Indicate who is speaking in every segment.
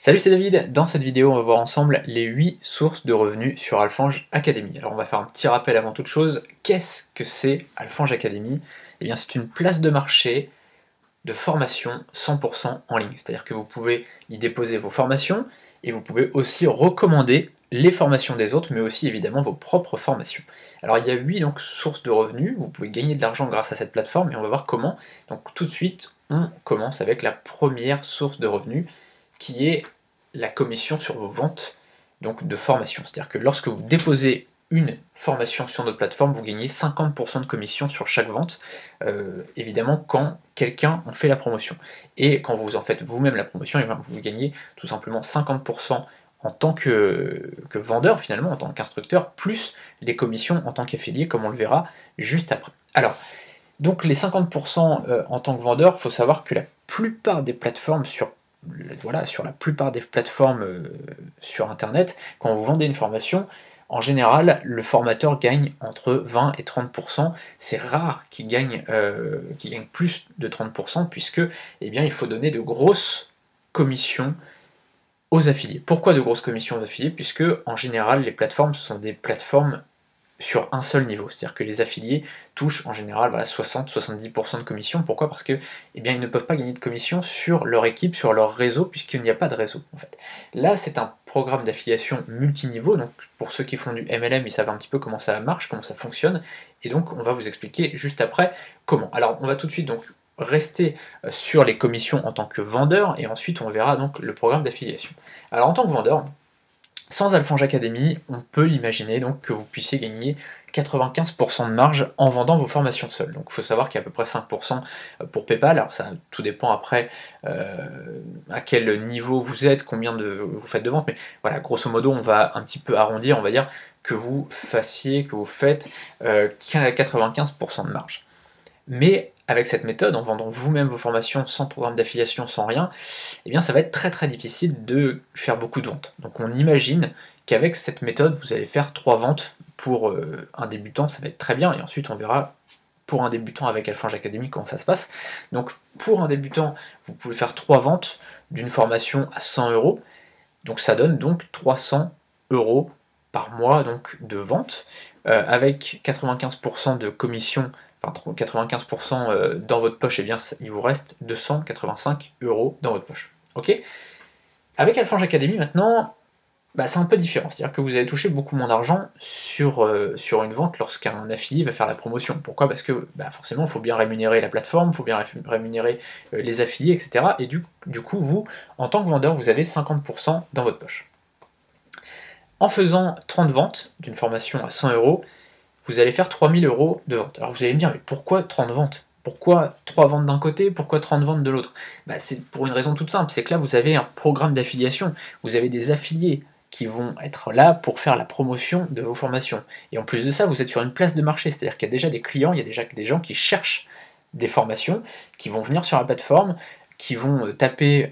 Speaker 1: Salut, c'est David. Dans cette vidéo, on va voir ensemble les 8 sources de revenus sur Alphonge Academy. Alors on va faire un petit rappel avant toute chose. Qu'est-ce que c'est Alphonge Academy? Eh bien c'est une place de marché de formation 100% en ligne. C'est-à-dire que vous pouvez y déposer vos formations et vous pouvez aussi recommander les formations des autres, mais aussi évidemment vos propres formations. Alors il y a 8 donc, sources de revenus, vous pouvez gagner de l'argent grâce à cette plateforme et on va voir comment. Donc tout de suite, on commence avec la première source de revenus qui est la commission sur vos ventes donc de formation. C'est-à-dire que lorsque vous déposez une formation sur notre plateforme, vous gagnez 50% de commission sur chaque vente, évidemment quand quelqu'un en fait la promotion. Et quand vous en faites vous-même la promotion, vous gagnez tout simplement 50% en tant que vendeur finalement, en tant qu'instructeur, plus les commissions en tant qu'affilié, comme on le verra juste après. Alors, donc les 50% en tant que vendeur, il faut savoir que la plupart des plateformes sur la plupart des plateformes sur internet, quand vous vendez une formation, en général, le formateur gagne entre 20 et 30%. C'est rare qu'il gagne plus de 30%, puisque eh bien, il faut donner de grosses commissions aux affiliés. Pourquoi de grosses commissions aux affiliés? Puisque en général, les plateformes sont des plateformes sur un seul niveau, c'est-à-dire que les affiliés touchent en général 60-70% de commission. Pourquoi? Parce que eh bien, ils ne peuvent pas gagner de commission sur leur équipe, sur leur réseau, puisqu'il n'y a pas de réseau en fait. Là, c'est un programme d'affiliation multiniveau, donc pour ceux qui font du MLM, ils savent un petit peu comment ça marche, comment ça fonctionne, et donc on va vous expliquer juste après comment. Alors on va tout de suite donc rester sur les commissions en tant que vendeur, et ensuite on verra donc le programme d'affiliation. Alors en tant que vendeur, sans Alphonge Academy, on peut imaginer donc que vous puissiez gagner 95% de marge en vendant vos formations seules. Donc il faut savoir qu'il y a à peu près 5% pour PayPal. Alors ça tout dépend après à quel niveau vous êtes, combien vous faites de ventes, mais voilà, grosso modo on va un petit peu arrondir, on va dire que vous faites 95% de marge. Mais avec cette méthode, en vendant vous-même vos formations sans programme d'affiliation, sans rien, eh bien ça va être très très difficile de faire beaucoup de ventes. Donc on imagine qu'avec cette méthode, vous allez faire 3 ventes pour un débutant, ça va être très bien, et ensuite on verra pour un débutant avec Alphonge Academy comment ça se passe. Donc pour un débutant, vous pouvez faire 3 ventes d'une formation à 100 euros, donc ça donne donc 300 euros par mois donc, de vente, avec 95% de commission, enfin 95% dans votre poche, et bien il vous reste 285 euros dans votre poche. Ok? Avec Alphonge Academy maintenant, c'est un peu différent, c'est-à-dire que vous allez toucher beaucoup moins d'argent sur une vente lorsqu'un affilié va faire la promotion. Pourquoi? Parce que forcément, il faut bien rémunérer la plateforme, il faut bien rémunérer les affiliés, etc. Et du coup, vous, en tant que vendeur, vous avez 50% dans votre poche. En faisant 30 ventes d'une formation à 100 euros, vous allez faire 3000 euros de vente. Alors vous allez me dire, mais pourquoi 30 ventes? Pourquoi 3 ventes d'un côté, pourquoi 30 ventes de l'autre? C'est pour une raison toute simple, c'est que là vous avez un programme d'affiliation, vous avez des affiliés qui vont être là pour faire la promotion de vos formations. Et en plus de ça, vous êtes sur une place de marché, c'est-à-dire qu'il y a déjà des clients, il y a déjà des gens qui cherchent des formations, qui vont venir sur la plateforme, qui vont taper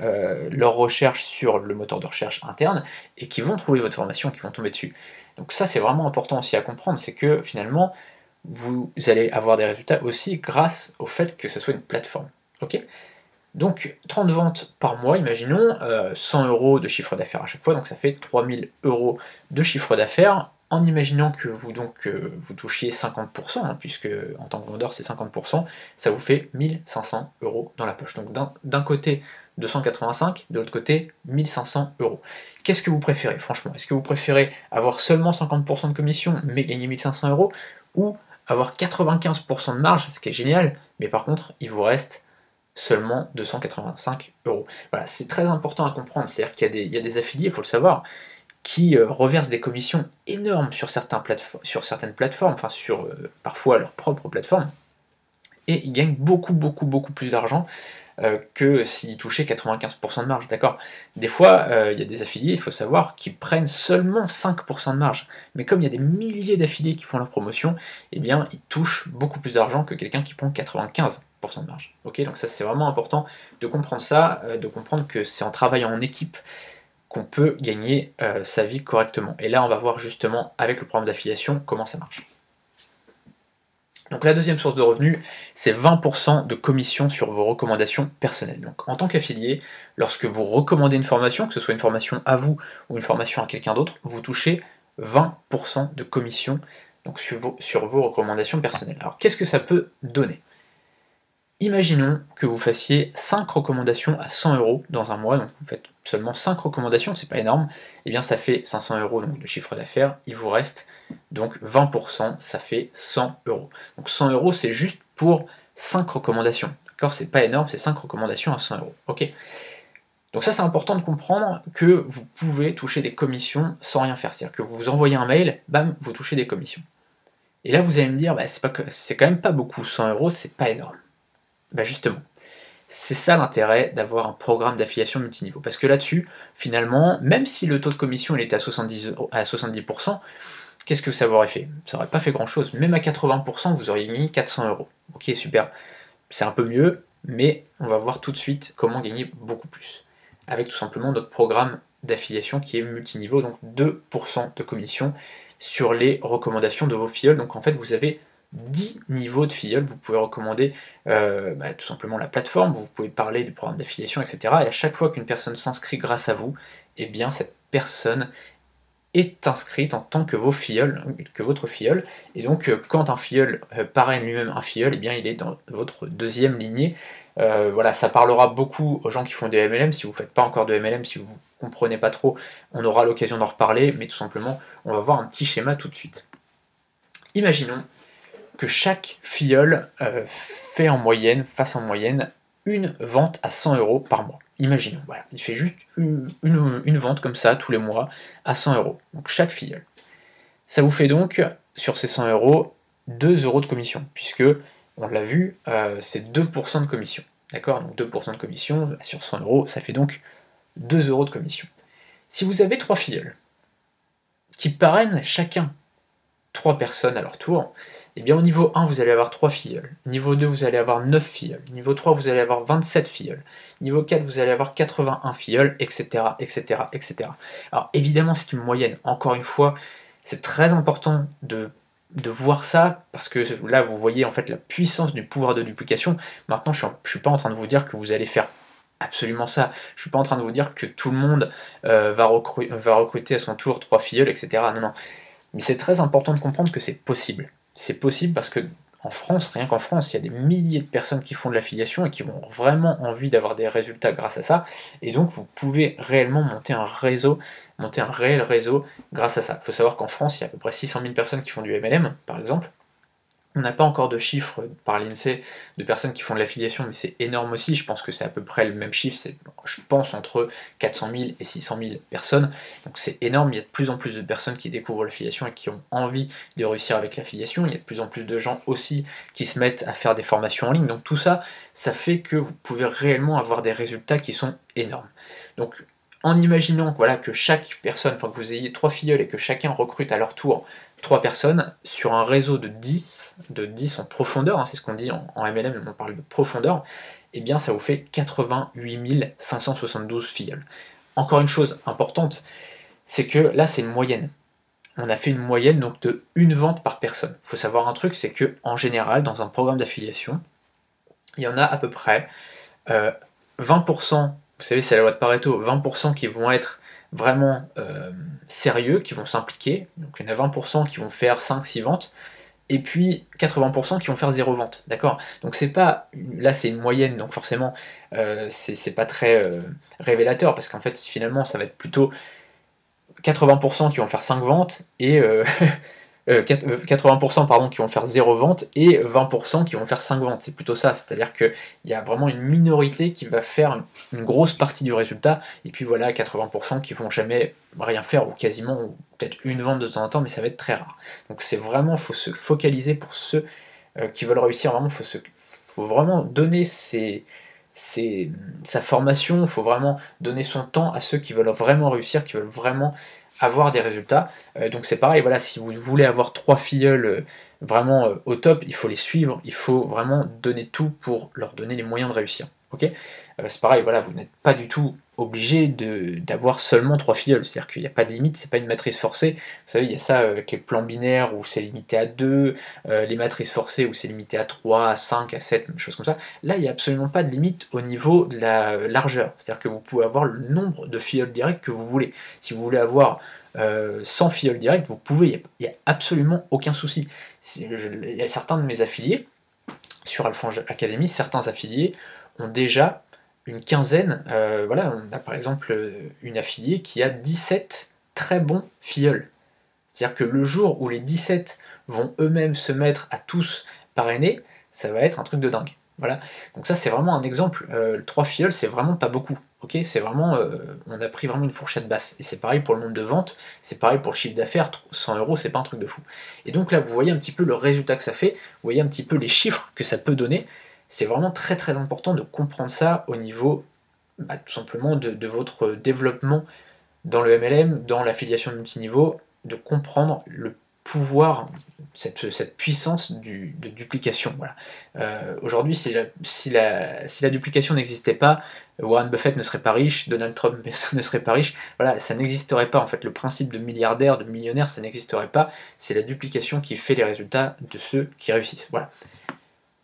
Speaker 1: leurs recherches sur le moteur de recherche interne, et qui vont trouver votre formation, qui vont tomber dessus. Donc ça c'est vraiment important aussi à comprendre, c'est que finalement vous allez avoir des résultats aussi grâce au fait que ce soit une plateforme. Ok? Donc 30 ventes par mois, imaginons, 100 euros de chiffre d'affaires à chaque fois, donc ça fait 3000 euros de chiffre d'affaires, en imaginant que vous touchiez 50%, hein, puisque en tant que vendeur c'est 50%, ça vous fait 1500 euros dans la poche. Donc d'un côté 285, de l'autre côté 1500 euros. Qu'est-ce que vous préférez franchement? Est-ce que vous préférez avoir seulement 50% de commission mais gagner 1500 euros, ou avoir 95% de marge, ce qui est génial, mais par contre il vous reste seulement 285 euros. Voilà, c'est très important à comprendre, c'est-à-dire qu'il y a des affiliés, il faut le savoir, qui reversent des commissions énormes sur certaines plateformes, enfin sur parfois leur propre plateforme, et ils gagnent beaucoup plus d'argent que s'ils touchaient 95% de marge, d'accord? Des fois, il y a des affiliés, il faut savoir, qui prennent seulement 5% de marge, mais comme il y a des milliers d'affiliés qui font leur promotion, eh bien, ils touchent beaucoup plus d'argent que quelqu'un qui prend 95% de marge. Ok, donc ça c'est vraiment important de comprendre ça, de comprendre que c'est en travaillant en équipe qu'on peut gagner sa vie correctement. Et là, on va voir justement avec le programme d'affiliation comment ça marche. Donc la deuxième source de revenus, c'est 20% de commission sur vos recommandations personnelles. Donc en tant qu'affilié, lorsque vous recommandez une formation, que ce soit une formation à vous ou une formation à quelqu'un d'autre, vous touchez 20% de commission donc sur vos recommandations personnelles. Alors qu'est-ce que ça peut donner? Imaginons que vous fassiez 5 recommandations à 100 euros dans un mois, donc vous faites seulement 5 recommandations, c'est pas énorme, et bien ça fait 500 euros donc de chiffre d'affaires, il vous reste donc 20%, ça fait 100 euros. Donc 100 euros c'est juste pour 5 recommandations, d'accord? C'est pas énorme, c'est 5 recommandations à 100 euros, ok? Donc ça c'est important de comprendre que vous pouvez toucher des commissions sans rien faire, c'est-à-dire que vous envoyez un mail, bam, vous touchez des commissions. Et là vous allez me dire, bah, c'est quand même pas beaucoup, 100 euros c'est pas énorme. Bah justement, c'est ça l'intérêt d'avoir un programme d'affiliation multiniveau. Parce que là-dessus, finalement, même si le taux de commission il était à 70%, qu'est-ce que ça aurait fait? Ça aurait pas fait grand-chose. Même à 80%, vous auriez gagné 400 euros. Ok, super. C'est un peu mieux, mais on va voir tout de suite comment gagner beaucoup plus. Avec tout simplement notre programme d'affiliation qui est multiniveau, donc 2% de commission sur les recommandations de vos filleuls. Donc en fait, vous avez 10 niveaux de filleuls, vous pouvez recommander tout simplement la plateforme, vous pouvez parler du programme d'affiliation, etc. Et à chaque fois qu'une personne s'inscrit grâce à vous, eh bien cette personne est inscrite en tant que votre filleul, et donc quand un filleul parraine lui-même un filleul, eh bien il est dans votre deuxième lignée. Voilà, ça parlera beaucoup aux gens qui font des MLM. Si vous ne faites pas encore de MLM, si vous ne comprenez pas trop, on aura l'occasion d'en reparler, mais tout simplement, on va voir un petit schéma tout de suite. Imaginons que chaque filleul fasse en moyenne une vente à 100 euros par mois. Imaginons, voilà, il fait juste une vente comme ça tous les mois à 100 euros. Donc chaque filleul. Ça vous fait donc, sur ces 100 euros, 2 euros de commission, puisque, on l'a vu, c'est 2% de commission. D'accord? Donc 2% de commission sur 100 euros, ça fait donc 2 euros de commission. Si vous avez 3 filleuls qui parrainent chacun 3 personnes à leur tour, et bien au niveau 1 vous allez avoir 3 filleuls, niveau 2 vous allez avoir 9 filleuls, niveau 3 vous allez avoir 27 filleuls, niveau 4 vous allez avoir 81 filleuls, etc. etc. etc. Alors évidemment c'est une moyenne, encore une fois, c'est très important de voir ça, parce que là vous voyez en fait la puissance du pouvoir de duplication. Maintenant je suis pas en train de vous dire que vous allez faire absolument ça, je suis pas en train de vous dire que tout le monde va recruter à son tour 3 filleuls, etc. Non, non. Mais c'est très important de comprendre que c'est possible. C'est possible parce que en France, rien qu'en France, il y a des milliers de personnes qui font de l'affiliation et qui ont vraiment envie d'avoir des résultats grâce à ça. Et donc vous pouvez réellement monter un réel réseau grâce à ça. Il faut savoir qu'en France, il y a à peu près 600 000 personnes qui font du MLM, par exemple. On n'a pas encore de chiffres par l'INSEE de personnes qui font de l'affiliation, mais c'est énorme aussi. Je pense que c'est à peu près le même chiffre, c'est, je pense, entre 400 000 et 600 000 personnes. Donc c'est énorme, il y a de plus en plus de personnes qui découvrent l'affiliation et qui ont envie de réussir avec l'affiliation. Il y a de plus en plus de gens aussi qui se mettent à faire des formations en ligne. Donc tout ça, ça fait que vous pouvez réellement avoir des résultats qui sont énormes. Donc en imaginant voilà, que chaque personne, enfin que vous ayez 3 filleuls et que chacun recrute à leur tour 3 personnes sur un réseau de 10 en profondeur, hein, c'est ce qu'on dit en MLM, on parle de profondeur, et bien ça vous fait 88 572 filleuls. Encore une chose importante, c'est que là c'est une moyenne. On a fait une moyenne donc de une vente par personne. Il faut savoir un truc, c'est que en général, dans un programme d'affiliation, il y en a à peu près 20%, vous savez c'est la loi de Pareto, 20% qui vont être vraiment sérieux, qui vont s'impliquer, donc il y en a 20% qui vont faire 5-6 ventes, et puis 80% qui vont faire 0 vente, d'accord? Donc c'est pas, là c'est une moyenne, donc forcément c'est pas très révélateur, parce qu'en fait finalement ça va être plutôt 80% qui vont faire 5 ventes, et 80% pardon, qui vont faire 0 vente et 20% qui vont faire 5 ventes. C'est plutôt ça, c'est-à-dire qu'il y a vraiment une minorité qui va faire une grosse partie du résultat, et puis voilà 80% qui vont jamais rien faire, ou quasiment, ou peut-être une vente de temps en temps, mais ça va être très rare. Donc c'est vraiment, il faut se focaliser pour ceux qui veulent réussir, vraiment, faut vraiment donner sa formation, il faut vraiment donner son temps à ceux qui veulent vraiment réussir, qui veulent vraiment avoir des résultats. Donc c'est pareil, voilà, si vous voulez avoir 3 filleuls vraiment au top, il faut les suivre, il faut vraiment donner tout pour leur donner les moyens de réussir. ok. C'est pareil, voilà, vous n'êtes pas du tout obligé d'avoir seulement 3 filleuls, c'est-à-dire qu'il n'y a pas de limite, c'est pas une matrice forcée. Vous savez, il y a ça avec les plans binaires où c'est limité à 2, les matrices forcées où c'est limité à 3, à 5, à 7, des choses comme ça. Là, il n'y a absolument pas de limite au niveau de la largeur, c'est-à-dire que vous pouvez avoir le nombre de filleuls directs que vous voulez. Si vous voulez avoir 100 filleuls directs, vous pouvez, il n'y a absolument aucun souci. Il y a certains de mes affiliés, sur Alphonge Academy, certains affiliés ont déjà une quinzaine, voilà, on a par exemple une affiliée qui a 17 très bons filleuls. C'est-à-dire que le jour où les 17 vont eux-mêmes se mettre à tous parrainer, ça va être un truc de dingue. Voilà. Donc ça c'est vraiment un exemple. 3 filleuls c'est vraiment pas beaucoup. Ok, c'est vraiment, on a pris vraiment une fourchette basse. Et c'est pareil pour le nombre de ventes, c'est pareil pour le chiffre d'affaires. 100 euros c'est pas un truc de fou. Et donc là vous voyez un petit peu le résultat que ça fait, vous voyez un petit peu les chiffres que ça peut donner. C'est vraiment très très important de comprendre ça au niveau tout simplement de votre développement dans le MLM, dans l'affiliation multiniveau, de comprendre le pouvoir, cette puissance de duplication. Voilà. Aujourd'hui, si la duplication n'existait pas, Warren Buffett ne serait pas riche, Donald Trump ne serait pas riche, voilà, ça n'existerait pas en fait. Le principe de milliardaire, de millionnaire, ça n'existerait pas. C'est la duplication qui fait les résultats de ceux qui réussissent. Voilà.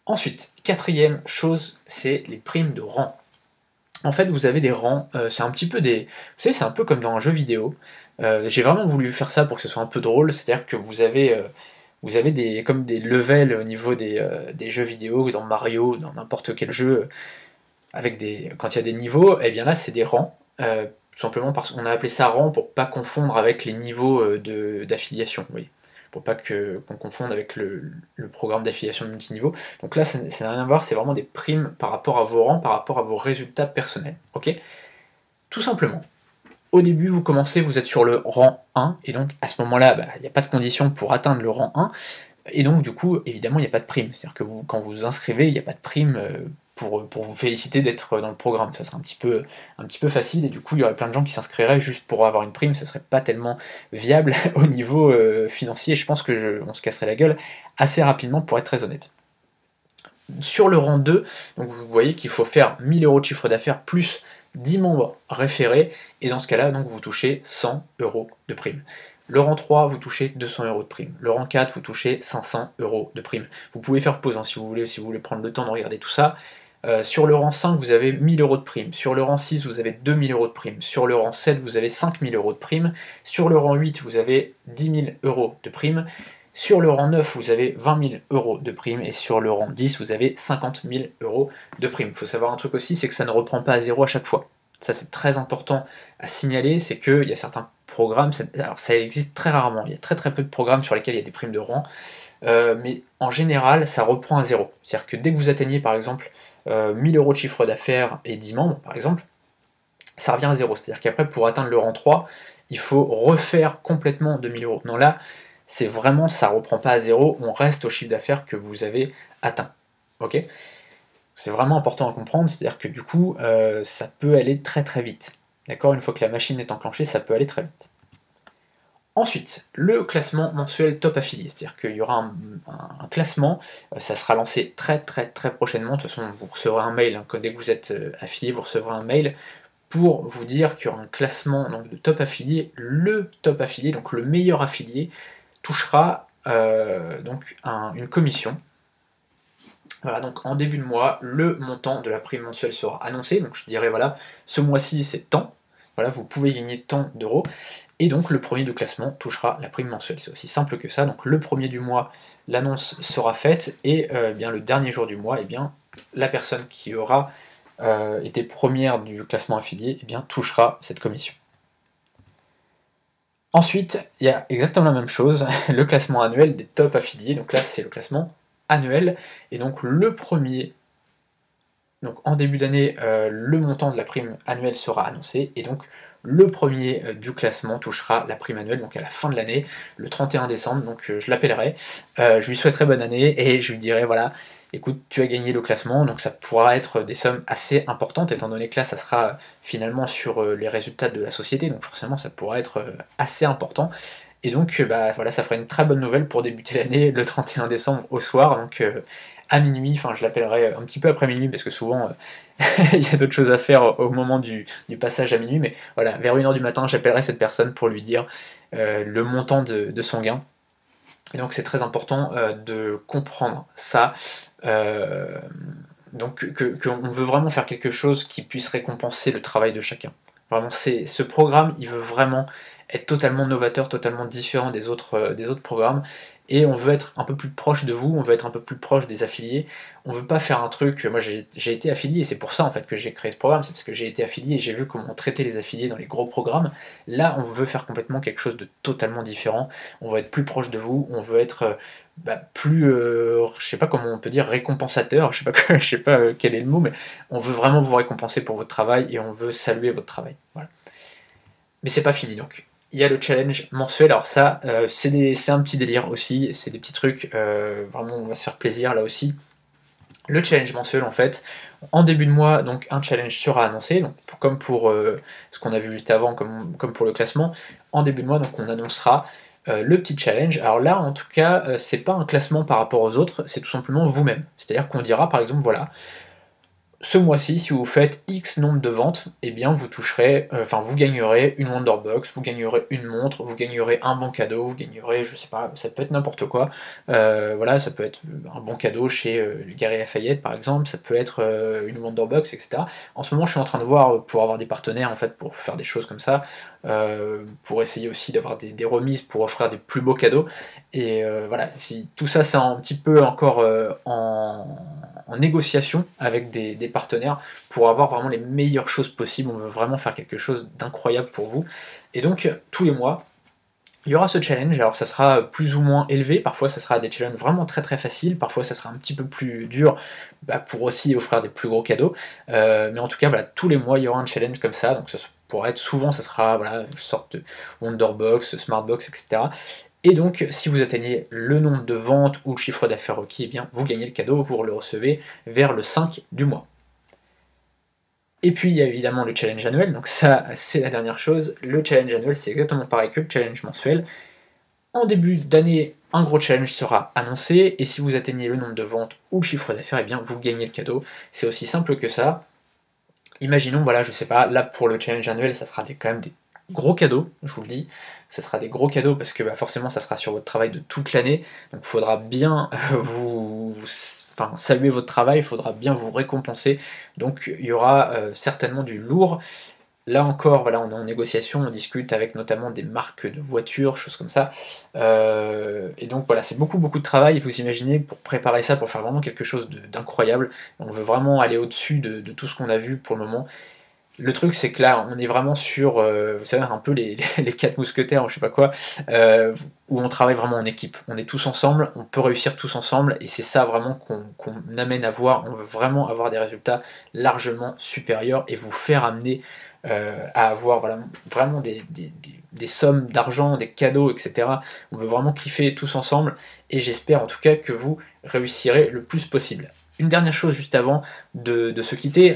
Speaker 1: Ensuite, quatrième chose, c'est les primes de rang. En fait, vous avez des rangs, c'est un petit peu des... Vous savez, c'est un peu comme dans un jeu vidéo. J'ai vraiment voulu faire ça pour que ce soit un peu drôle, c'est-à-dire que vous avez comme des levels au niveau des jeux vidéo, dans Mario, dans n'importe quel jeu, quand il y a des niveaux, et bien là, c'est des rangs. Tout simplement parce qu'on a appelé ça rang pour pas confondre avec les niveaux d'affiliation, vous voyez, pour pas qu'on confonde avec le programme d'affiliation multiniveau. Donc là, ça n'a rien à voir, c'est vraiment des primes par rapport à vos rangs, par rapport à vos résultats personnels. Ok. Tout simplement. Au début, vous commencez, vous êtes sur le rang 1, et donc à ce moment-là, il n'y a pas de condition pour atteindre le rang 1, et donc du coup, évidemment, il n'y a pas de prime. C'est-à-dire que quand vous vous inscrivez, il n'y a pas de prime pour vous féliciter d'être dans le programme. Ça serait un petit peu facile, et du coup, il y aurait plein de gens qui s'inscriraient juste pour avoir une prime, ça serait pas tellement viable au niveau financier, je pense on se casserait la gueule assez rapidement, pour être très honnête. Sur le rang 2, donc vous voyez qu'il faut faire 1000 euros de chiffre d'affaires plus 10 membres référés, et dans ce cas-là, donc vous touchez 100 euros de prime. Le rang 3, vous touchez 200 euros de prime. Le rang 4, vous touchez 500 euros de prime. Vous pouvez faire pause si vous voulez prendre le temps de regarder tout ça. Sur le rang 5, vous avez 1000 euros de prime. Sur le rang 6, vous avez 2000 euros de prime. Sur le rang 7, vous avez 5000 euros de prime. Sur le rang 8, vous avez 10 000 euros de prime. Sur le rang 9, vous avez 20 000 euros de prime, et sur le rang 10, vous avez 50 000 euros de prime. Il faut savoir un truc aussi, c'est que ça ne reprend pas à zéro à chaque fois. Ça, c'est très important à signaler, c'est qu'il y a certains programmes, alors ça existe très rarement, il y a très très peu de programmes sur lesquels il y a des primes de rang, mais en général, ça reprend à zéro. C'est-à-dire que dès que vous atteignez, par exemple, 1000 euros de chiffre d'affaires et 10 membres, par exemple, ça revient à zéro. C'est-à-dire qu'après, pour atteindre le rang 3, il faut refaire complètement 2000 euros. Non, là, c'est vraiment, ça reprend pas à zéro, on reste au chiffre d'affaires que vous avez atteint. Ok. C'est vraiment important à comprendre, c'est-à-dire que du coup, ça peut aller très très vite. D'accord. Une fois que la machine est enclenchée, ça peut aller très vite. Ensuite, le classement mensuel top affilié, c'est-à-dire qu'il y aura un classement, ça sera lancé très très très prochainement. De toute façon, vous recevrez un mail, dès que vous êtes affilié, vous recevrez un mail pour vous dire qu'il y aura un classement donc, de top affilié. Le top affilié, donc le meilleur affilié, touchera donc une commission. Voilà, donc en début de mois, le montant de la prime mensuelle sera annoncé. Donc je dirais, voilà, ce mois-ci c'est tant. Voilà, vous pouvez gagner tant d'euros. Et donc le premier de classement touchera la prime mensuelle. C'est aussi simple que ça. Donc le premier du mois, l'annonce sera faite, et bien le dernier jour du mois, bien la personne qui aura été première du classement affilié, bien touchera cette commission. Ensuite, il y a exactement la même chose, le classement annuel des top affiliés. Donc là, c'est le classement annuel, et donc le premier, donc en début d'année, le montant de la prime annuelle sera annoncé, et donc le premier du classement touchera la prime annuelle, donc à la fin de l'année, le 31 décembre, donc je l'appellerai, je lui souhaiterai bonne année, et je lui dirai, voilà, écoute, tu as gagné le classement, donc ça pourra être des sommes assez importantes, étant donné que là, ça sera finalement sur les résultats de la société, donc forcément, ça pourra être assez important. Et donc, voilà, ça fera une très bonne nouvelle pour débuter l'année le 31 décembre au soir, donc à minuit, enfin je l'appellerai un petit peu après minuit parce que souvent il y a d'autres choses à faire au moment du passage à minuit, mais voilà, vers 1h du matin, j'appellerai cette personne pour lui dire le montant de son gain. Et donc c'est très important de comprendre ça. Euh, donc qu'on veut vraiment faire quelque chose qui puisse récompenser le travail de chacun. Vraiment, ce programme, il veut vraiment être totalement novateur, totalement différent des autres programmes, et on veut être un peu plus proche de vous, on veut être un peu plus proche des affiliés, on veut pas faire un truc, moi j'ai été affilié, c'est pour ça en fait que j'ai créé ce programme, c'est parce que j'ai été affilié et j'ai vu comment on traitait les affiliés dans les gros programmes. Là, on veut faire complètement quelque chose de totalement différent, on veut être plus proche de vous, on veut être plus, je sais pas comment on peut dire, récompensateur, je sais pas, je sais pas quel est le mot, mais on veut vraiment vous récompenser pour votre travail et on veut saluer votre travail. Voilà. Mais c'est pas fini donc. Il y a le challenge mensuel, alors ça, c'est un petit délire aussi, c'est des petits trucs, vraiment on va se faire plaisir là aussi. Le challenge mensuel en fait, en début de mois, donc un challenge sera annoncé, donc comme pour ce qu'on a vu juste avant, comme pour le classement, en début de mois donc on annoncera le petit challenge. Alors là en tout cas, c'est pas un classement par rapport aux autres, c'est tout simplement vous-même. C'est-à-dire qu'on dira par exemple voilà, ce mois-ci, si vous faites X nombre de ventes, eh bien vous toucherez, enfin vous gagnerez une Wonderbox, vous gagnerez une montre, vous gagnerez un bon cadeau, vous gagnerez, je sais pas, ça peut être n'importe quoi. Voilà, ça peut être un bon cadeau chez Gary Lafayette par exemple, ça peut être une Wonderbox, etc. En ce moment, je suis en train de voir pour avoir des partenaires en fait pour faire des choses comme ça, pour essayer aussi d'avoir des remises pour offrir des plus beaux cadeaux. Et voilà, si tout ça c'est un petit peu encore en négociation avec des partenaires pour avoir vraiment les meilleures choses possibles. On veut vraiment faire quelque chose d'incroyable pour vous. Et donc, tous les mois, il y aura ce challenge. Alors, ça sera plus ou moins élevé. Parfois, ça sera des challenges vraiment très très faciles. Parfois, ça sera un petit peu plus dur pour aussi offrir des plus gros cadeaux. Mais en tout cas, voilà, tous les mois, il y aura un challenge comme ça. Donc, ça pourrait être souvent, ça sera voilà, une sorte de Wonderbox, Smartbox, etc. Et donc, si vous atteignez le nombre de ventes ou le chiffre d'affaires requis, eh bien, vous gagnez le cadeau, vous le recevez vers le 5 du mois. Et puis, il y a évidemment le challenge annuel, donc ça, c'est la dernière chose. Le challenge annuel, c'est exactement pareil que le challenge mensuel. En début d'année, un gros challenge sera annoncé, et si vous atteignez le nombre de ventes ou le chiffre d'affaires, eh bien, vous gagnez le cadeau. C'est aussi simple que ça. Imaginons, voilà, je sais pas, là, pour le challenge annuel, ça sera quand même des gros cadeaux, je vous le dis. Ça sera des gros cadeaux parce que forcément ça sera sur votre travail de toute l'année, donc il faudra bien enfin, saluer votre travail, il faudra bien vous récompenser, donc il y aura certainement du lourd. Là encore, voilà, on est en négociation, on discute avec notamment des marques de voitures, choses comme ça, et donc voilà, c'est beaucoup beaucoup de travail, vous imaginez, pour préparer ça, pour faire vraiment quelque chose d'incroyable. On veut vraiment aller au-dessus de tout ce qu'on a vu pour le moment. Le truc, c'est que là, on est vraiment sur, vous savez, un peu les quatre mousquetaires, ou je sais pas quoi, où on travaille vraiment en équipe. On est tous ensemble, on peut réussir tous ensemble, et c'est ça vraiment qu'on amène à voir. On veut vraiment avoir des résultats largement supérieurs et vous faire amener à avoir voilà, vraiment des sommes d'argent, des cadeaux, etc. On veut vraiment kiffer tous ensemble, et j'espère en tout cas que vous réussirez le plus possible. Une dernière chose juste avant de se quitter.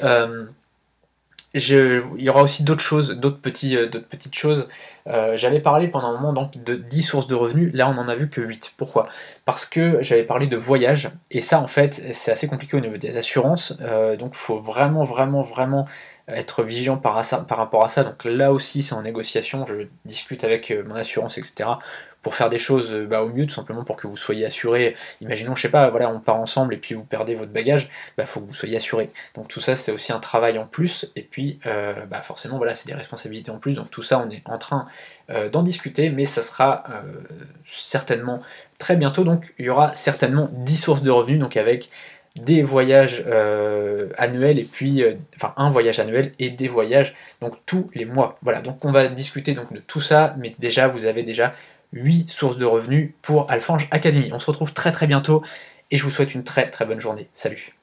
Speaker 1: Il y aura aussi d'autres choses, d'autres petites choses. J'avais parlé pendant un moment donc, de 10 sources de revenus, là on en a vu que 8. Pourquoi? Parce que j'avais parlé de voyage, et ça en fait c'est assez compliqué au niveau des assurances, donc il faut vraiment vraiment vraiment être vigilant par rapport à ça. Donc là aussi c'est en négociation, je discute avec mon assurance, etc. pour faire des choses au mieux, tout simplement pour que vous soyez assuré. Imaginons, je sais pas, voilà, on part ensemble et puis vous perdez votre bagage, faut que vous soyez assuré. Donc tout ça c'est aussi un travail en plus, et puis forcément voilà, c'est des responsabilités en plus, donc tout ça on est en train d'en discuter, mais ça sera certainement très bientôt. Donc il y aura certainement 10 sources de revenus, donc avec des voyages annuels, et puis enfin un voyage annuel et des voyages donc tous les mois. Voilà, donc on va discuter donc de tout ça, mais déjà vous avez déjà 8 sources de revenus pour Alfange Academy. On se retrouve très très bientôt, et je vous souhaite une très très bonne journée. Salut!